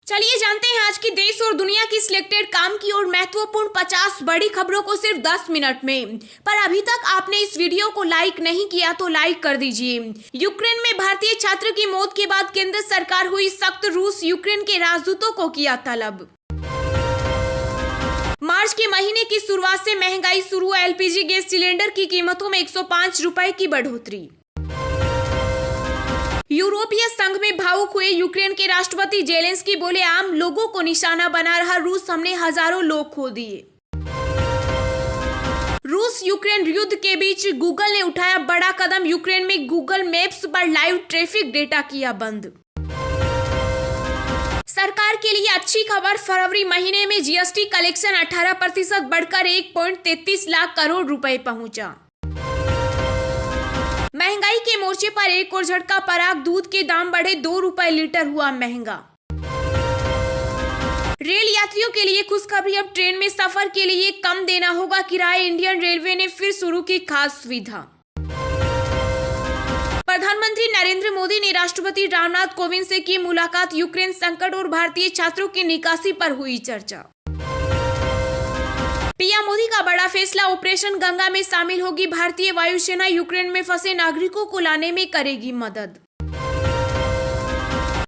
चलिए जानते हैं आज की देश और दुनिया की सिलेक्टेड काम की और महत्वपूर्ण 50 बड़ी खबरों को सिर्फ 10 मिनट में। पर अभी तक आपने इस वीडियो को लाइक नहीं किया तो लाइक कर दीजिए। यूक्रेन में भारतीय छात्र की मौत के बाद केंद्र सरकार हुई सख्त, रूस यूक्रेन के राजदूतों को किया तलब। मार्च के महीने की शुरुआत से महंगाई शुरू, एलपीजी गैस सिलेंडर की कीमतों में 105 रुपए की बढ़ोतरी। यूरोपीय संघ में भावुक हुए यूक्रेन के राष्ट्रपति जेलेंस्की बोले, आम लोगों को निशाना बना रहा रूस, हमने हजारों लोग खो दिए। रूस यूक्रेन युद्ध के बीच गूगल ने उठाया बड़ा कदम, यूक्रेन में गूगल मैप्स पर लाइव ट्रैफिक डेटा किया बंद। सरकार के लिए अच्छी खबर, फरवरी महीने में जीएसटी कलेक्शन 18% बढ़कर 1.33 लाख करोड़ रुपए पहुंचा। महंगाई के मोर्चे पर एक और झटका, पराग दूध के दाम बढ़े, 2 रुपए लीटर हुआ महंगा। रेल यात्रियों के लिए खुशखबरी, अब ट्रेन में सफर के लिए कम देना होगा किराया, इंडियन रेलवे ने फिर शुरू की खास सुविधा। प्रधानमंत्री नरेंद्र मोदी ने राष्ट्रपति रामनाथ कोविंद से की मुलाकात, यूक्रेन संकट और भारतीय छात्रों की निकासी पर हुई चर्चा। पीएम मोदी का बड़ा फैसला, ऑपरेशन गंगा में शामिल होगी भारतीय वायुसेना, यूक्रेन में फंसे नागरिकों को लाने में करेगी मदद।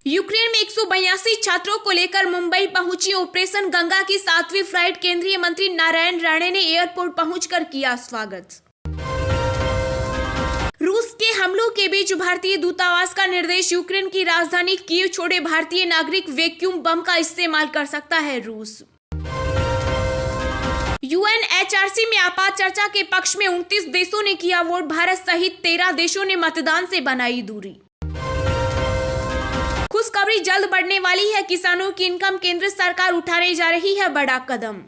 यूक्रेन में 182 छात्रों को लेकर मुंबई पहुंची ऑपरेशन गंगा की 7वीं फ्लाइट, केंद्रीय मंत्री नारायण राणे ने एयरपोर्ट पहुंचकर किया स्वागत। रूस के हमलों के बीच भारतीय दूतावास का निर्देश, यूक्रेन की राजधानी कीव छोड़े भारतीय नागरिक, वैक्यूम बम का इस्तेमाल कर सकता है रूस। यूएनएचआरसी में आपात चर्चा के पक्ष में 29 देशों ने किया वोट, भारत सहित 13 देशों ने मतदान से बनाई दूरी। खुशखबरी, जल्द बढ़ने वाली है किसानों की इनकम, केंद्र सरकार उठाने जा रही है बड़ा कदम।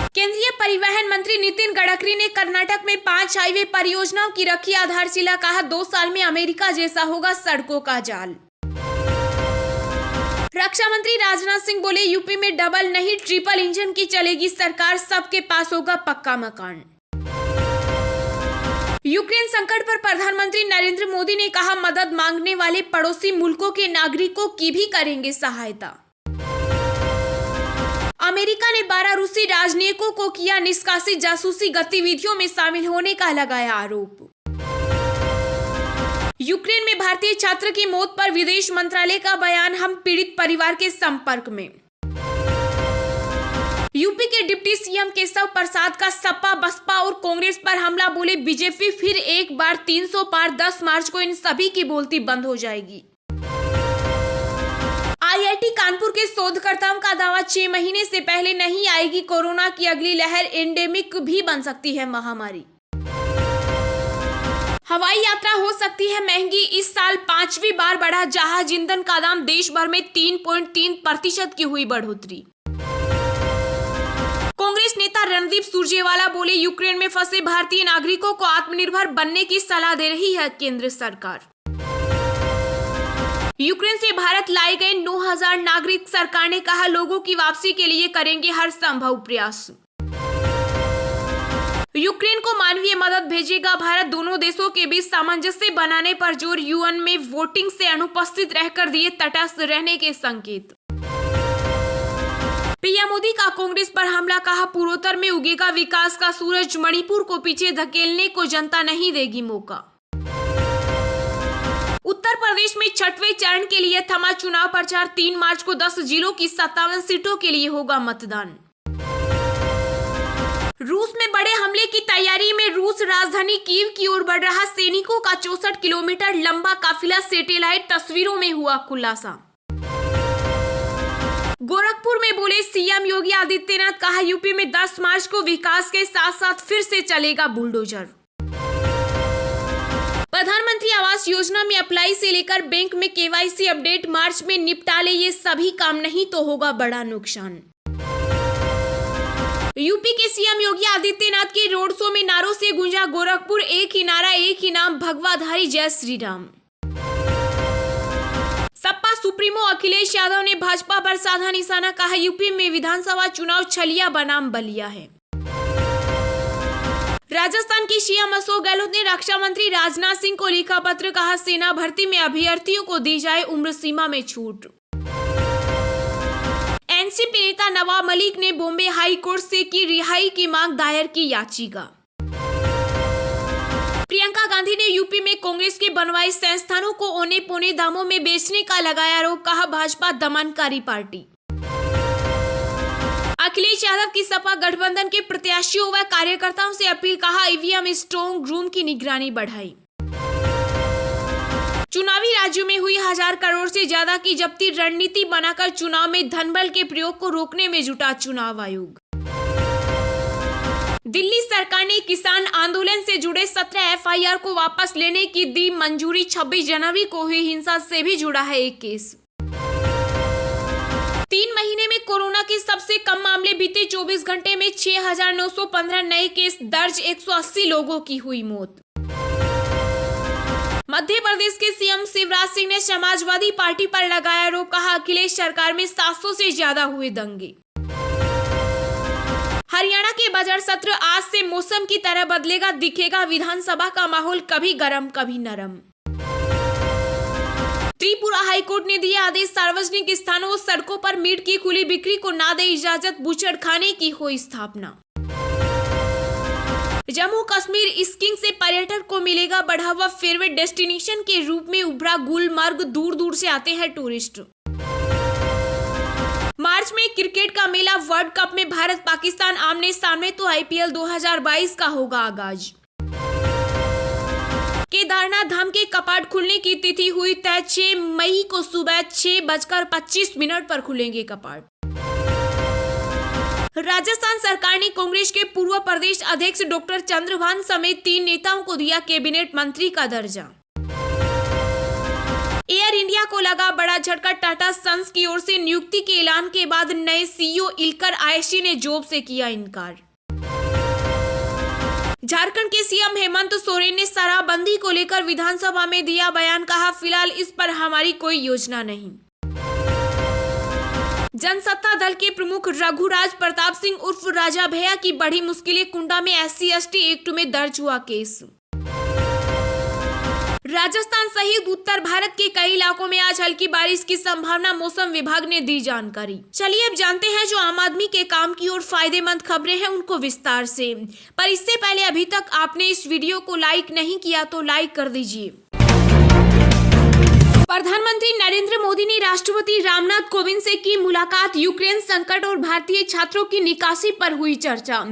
केंद्रीय परिवहन मंत्री नितिन गडकरी ने कर्नाटक में 5 हाईवे परियोजनाओं की रखी आधारशिला, कहा 2 साल में अमेरिका जैसा होगा सड़कों का जाल। रक्षा मंत्री राजनाथ सिंह बोले, यूपी में डबल नहीं ट्रिपल इंजन की चलेगी सरकार, सबके पास होगा पक्का मकान। यूक्रेन संकट पर प्रधानमंत्री नरेंद्र मोदी ने कहा, मदद मांगने वाले पड़ोसी मुल्कों के नागरिकों की भी करेंगे सहायता। अमेरिका ने 12 रूसी राजनयिकों को किया निष्कासित, जासूसी गतिविधियों में शामिल होने का लगाया आरोप। यूक्रेन में भारतीय छात्र की मौत पर विदेश मंत्रालय का बयान, हम पीड़ित परिवार के संपर्क में। यूपी के डिप्टी सीएम केशव प्रसाद का सपा, बसपा और कांग्रेस पर हमला, बोले बीजेपी फिर एक बार 300 पार, 10 मार्च को इन सभी की बोलती बंद हो जाएगी। आईआईटी कानपुर के शोधकर्ताओं का दावा, 6 महीने से पहले नहीं आएगी कोरोना की अगली लहर, एंडेमिक भी बन सकती है महामारी। हवाई यात्रा हो सकती है महंगी, इस साल 5वीं बार बढ़ा जहाज ईंधन का दाम, देश भर में 3.3% की हुई बढ़ोतरी। कांग्रेस नेता रणदीप सुरजेवाला बोले, यूक्रेन में फंसे भारतीय नागरिकों को आत्मनिर्भर बनने की सलाह दे रही है केंद्र सरकार। यूक्रेन से भारत लाए गए 9,000 नागरिक, सरकार ने कहा लोगों की वापसी के लिए करेंगे हर संभव प्रयास। यूक्रेन को मानवीय मदद भेजेगा भारत, दोनों देशों के बीच सामंजस्य बनाने पर जोर, यूएन में वोटिंग से अनुपस्थित रहकर दिए तटस्थ रहने के संकेत। पीएम मोदी का कांग्रेस पर हमला, कहा पूर्वोत्तर में उगेगा विकास का सूरज, मणिपुर को पीछे धकेलने को जनता नहीं देगी मौका। उत्तर प्रदेश में 6वें चरण के लिए थमा चुनाव प्रचार, 3 मार्च को 10 जिलों की 57 सीटों के लिए होगा मतदान। रूस में बड़े हमले की तैयारी में रूस राजधानी कीव की ओर बढ़ रहा सैनिकों का 64 किलोमीटर लंबा काफिला, सैटेलाइट तस्वीरों में हुआ खुलासा। गोरखपुर में बोले सीएम योगी आदित्यनाथ, कहा यूपी में 10 मार्च को विकास के साथ साथ फिर से चलेगा बुलडोजर। प्रधानमंत्री आवास योजना में अप्लाई से लेकर बैंक में केवाईसी अपडेट, मार्च में निपटा ले ये सभी काम, नहीं तो होगा बड़ा नुकसान। यूपी के सीएम योगी आदित्यनाथ के रोड शो में नारों से गूंजा गोरखपुर, एक ही नारा एक ही नाम, भगवाधारी जय श्री राम। सपा सुप्रीमो अखिलेश यादव ने भाजपा पर साधा निशाना, कहा यूपी में विधानसभा चुनाव छलिया बनाम बलिया है। राजस्थान की सीएम अशोक गहलोत ने रक्षा मंत्री राजनाथ सिंह को लिखा पत्र, कहा सेना भर्ती में अभ्यर्थियों को दी जाए उम्र सीमा में छूट। एनसीपी नेता नवाब मलिक ने बॉम्बे हाई कोर्ट से की रिहाई की मांग, दायर की याचिका। प्रियंका गांधी ने यूपी में कांग्रेस के बनवाए संस्थानों को औने पौने दामों में बेचने का लगाया आरोप, कहा भाजपा दमनकारी पार्टी। अखिलेश यादव की सपा गठबंधन के प्रत्याशियों व कार्यकर्ताओं से अपील, कहा ईवीएम स्ट्रांग रूम की निगरानी बढ़ाई। चुनावी राज्यों में हुई 1000 करोड़ से ज्यादा की जब्ती, रणनीति बनाकर चुनाव में धनबल के प्रयोग को रोकने में जुटा चुनाव आयोग। दिल्ली सरकार ने किसान आंदोलन से जुड़े 17 एफआईआर को वापस लेने की दी मंजूरी, 26 जनवरी को हुई हिंसा से भी जुड़ा है एक केस। 3 महीने में कोरोना के सबसे कम मामले, बीते 24 घंटे में 6915 नए केस दर्ज, 180 लोगों की हुई मौत। मध्य प्रदेश के सीएम शिवराज सिंह ने समाजवादी पार्टी पर लगाया आरोप, कहा अखिलेश सरकार में 700 से ज्यादा हुए दंगे। हरियाणा के बजट सत्र आज से मौसम की तरह बदलेगा, दिखेगा विधानसभा का माहौल कभी गर्म कभी नरम। त्रिपुरा हाईकोर्ट ने दिया आदेश, सार्वजनिक स्थानों और सड़कों पर मीट की खुली बिक्री को ना दे इजाजत, बूचड़खाने की हो स्थापना। जम्मू कश्मीर स्कीइंग से पर्यटन को मिलेगा बढ़ावा, फेवरेट डेस्टिनेशन के रूप में उभरा गुलमर्ग, दूर दूर से आते हैं टूरिस्ट। मार्च में क्रिकेट का मेला, वर्ल्ड कप में भारत पाकिस्तान आमने सामने, तो आईपीएल 2022 का होगा आगाज। केदारनाथ धाम के कपाट खुलने की तिथि हुई तय, 6 मई को सुबह 6:25 पर खुलेंगे कपाट। राजस्थान सरकार ने कांग्रेस के पूर्व प्रदेश अध्यक्ष डॉक्टर चंद्रभान समेत 3 नेताओं को दिया कैबिनेट मंत्री का दर्जा। एयर इंडिया को लगा बड़ा झटका, टाटा सन्स की ओर से नियुक्ति के ऐलान के बाद नए सीईओ इलकर आयशी ने जॉब से किया इनकार। झारखंड के सीएम हेमंत सोरेन ने शराबबंदी को लेकर विधानसभा में दिया बयान, कहा फिलहाल इस पर हमारी कोई योजना नहीं। जनसत्ता दल के प्रमुख रघुराज प्रताप सिंह उर्फ राजा भैया की बढ़ी मुश्किलें, कुंडा में SC/ST एक्ट में दर्ज हुआ केस। राजस्थान सहित उत्तर भारत के कई इलाकों में आज हल्की बारिश की संभावना, मौसम विभाग ने दी जानकारी। चलिए अब जानते हैं जो आम आदमी के काम की और फायदेमंद खबरें हैं उनको विस्तार से। पर इससे पहले अभी तक आपने इस वीडियो को लाइक नहीं किया तो लाइक कर दीजिए। प्रधानमंत्री नरेंद्र मोदी ने राष्ट्रपति रामनाथ कोविंद से की मुलाकात, यूक्रेन संकट और भारतीय छात्रों की निकासी पर हुई चर्चा।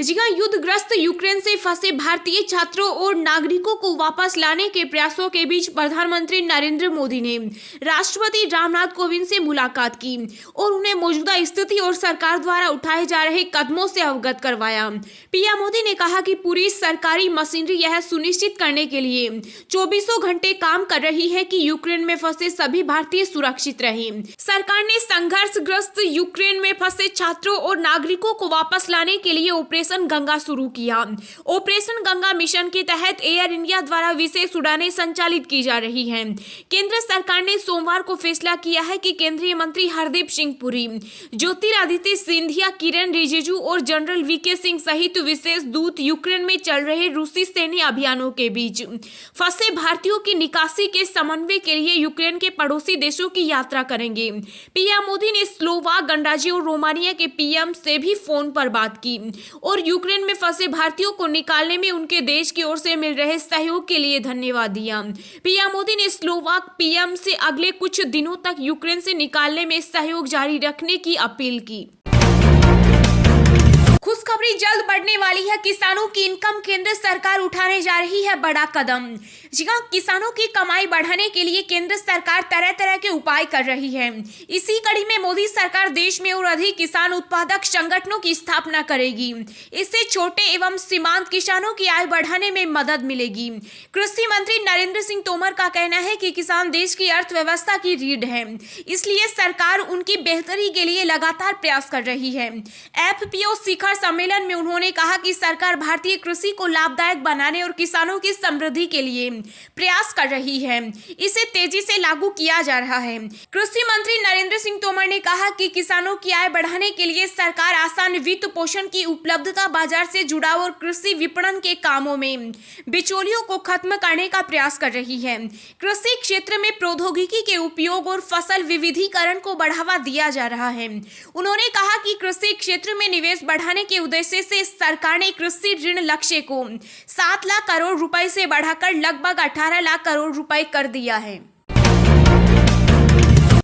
जी हां, युद्धग्रस्त यूक्रेन से फंसे भारतीय छात्रों और नागरिकों को वापस लाने के प्रयासों के बीच प्रधानमंत्री नरेंद्र मोदी ने राष्ट्रपति रामनाथ कोविंद से मुलाकात की और उन्हें मौजूदा स्थिति और सरकार द्वारा उठाए जा रहे कदमों से अवगत करवाया। पीएम मोदी ने कहा कि पूरी सरकारी मशीनरी यह सुनिश्चित करने के लिए 24 घंटे काम कर रही है कि यूक्रेन में फंसे सभी भारतीय सुरक्षित रहें। सरकार ने संघर्षग्रस्त यूक्रेन में फंसे छात्रों और नागरिकों को वापस लाने के लिए ऑपरेशन गंगा शुरू किया। ऑपरेशन गंगा मिशन के तहत एयर इंडिया द्वारा विशेष उड़ानें संचालित की जा रही हैं। केंद्र सरकार ने सोमवार को फैसला किया है कि केंद्रीय मंत्री हरदीप सिंह पुरी, ज्योतिरादित्य सिंधिया, किरण रिजिजू और जनरल वीके सिंह सहित विशेष दूत यूक्रेन में चल रहे रूसी सैन्य अभियानों के बीच फंसे भारतीयों की निकासी के समन्वय के लिए यूक्रेन के पड़ोसी देशों की यात्रा करेंगे। पीएम मोदी ने स्लोवाक, गणराज्य और रोमानिया के पीएम से भी फोन पर बात की और यूक्रेन में फंसे भारतीयों को निकालने में उनके देश की ओर से मिल रहे सहयोग के लिए धन्यवाद दिया। पीएम मोदी ने स्लोवाक पीएम से अगले कुछ दिनों तक यूक्रेन से निकालने में सहयोग जारी रखने की अपील की। खुशखबरी जल्द बढ़ने वाली है, किसानों की इनकम, केंद्र सरकार उठाने जा रही है बड़ा कदम। जी हां, किसानों की कमाई बढ़ाने के लिए केंद्र सरकार तरह तरह के उपाय कर रही है। इसी कड़ी में मोदी सरकार देश में और अधिक किसान उत्पादक संगठनों की स्थापना करेगी। इससे छोटे एवं सीमांत किसानों की आय बढ़ाने में मदद मिलेगी। कृषि मंत्री नरेंद्र सिंह तोमर का कहना है कि किसान देश की अर्थव्यवस्था की रीढ़ है, इसलिए सरकार उनकी बेहतरी के लिए लगातार प्रयास कर रही है। FPO शिखर सम्मेलन सम्मेलन में उन्होंने कहा कि सरकार भारतीय कृषि को लाभदायक बनाने और किसानों की समृद्धि के लिए प्रयास कर रही है। इसे तेजी से लागू किया जा रहा है। कृषि मंत्री नरेंद्र सिंह तोमर ने कहा कि किसानों की आय बढ़ाने के लिए सरकार आसान वित्त पोषण की उपलब्धता, बाजार से जुड़ाव और कृषि विपणन के कामों में बिचौलियों को खत्म करने का प्रयास कर रही है। कृषि क्षेत्र में प्रौद्योगिकी के उपयोग और फसल विविधीकरण को बढ़ावा दिया जा रहा है। उन्होंने कहा कि कृषि क्षेत्र में निवेश बढ़ाने के उद्देश्य से सरकार ने कृषि ऋण लक्ष्य को 7 लाख करोड़ रुपए से बढ़ाकर लगभग 18 लाख करोड़ रुपए कर दिया है।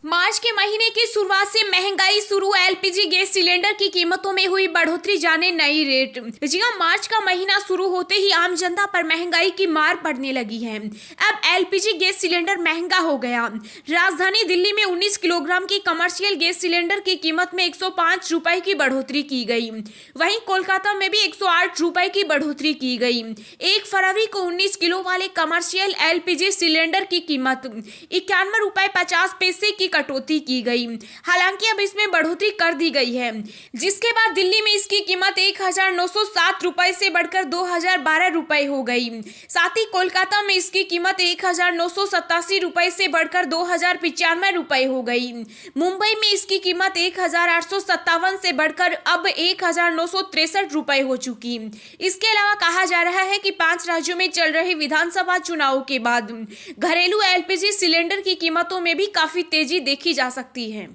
मार्च के महीने की शुरुआत से महंगाई शुरू, एलपीजी गैस सिलेंडर की कीमतों में हुई बढ़ोतरी, जाने नई रेट। जी हां, मार्च का महीना शुरू होते ही आम जनता पर महंगाई की मार पड़ने लगी है। अब एलपीजी गैस सिलेंडर महंगा हो गया। राजधानी दिल्ली में 19 किलोग्राम की कमर्शियल गैस सिलेंडर की कीमत में 105 रुपए की बढ़ोतरी की गई। वहीं कोलकाता में भी 108 रुपए की बढ़ोतरी की गई। 1 फरवरी को 19 किलो वाले कमर्शियल एलपीजी सिलेंडर की कीमत 91 रुपए 50 पैसे की कटौती की गई। हालांकि अब इसमें बढ़ोतरी कर दी गई है, जिसके बाद दिल्ली में इसकी कीमत 1907 रुपए से बढ़कर 2012 रुपए हो गई। साथ ही कोलकाता में इसकी कीमत 1987 रुपए से बढ़कर 2095 रुपए हो गई। मुंबई में इसकी कीमत 1857 से बढ़कर अब 1963 रुपए हो चुकी। इसके अलावा कहा जा रहा है कि 5 राज्यों में चल रहे विधानसभा चुनावों के बाद घरेलू एलपीजी सिलेंडर की कीमतों में भी काफी तेजी देखी जा सकती है।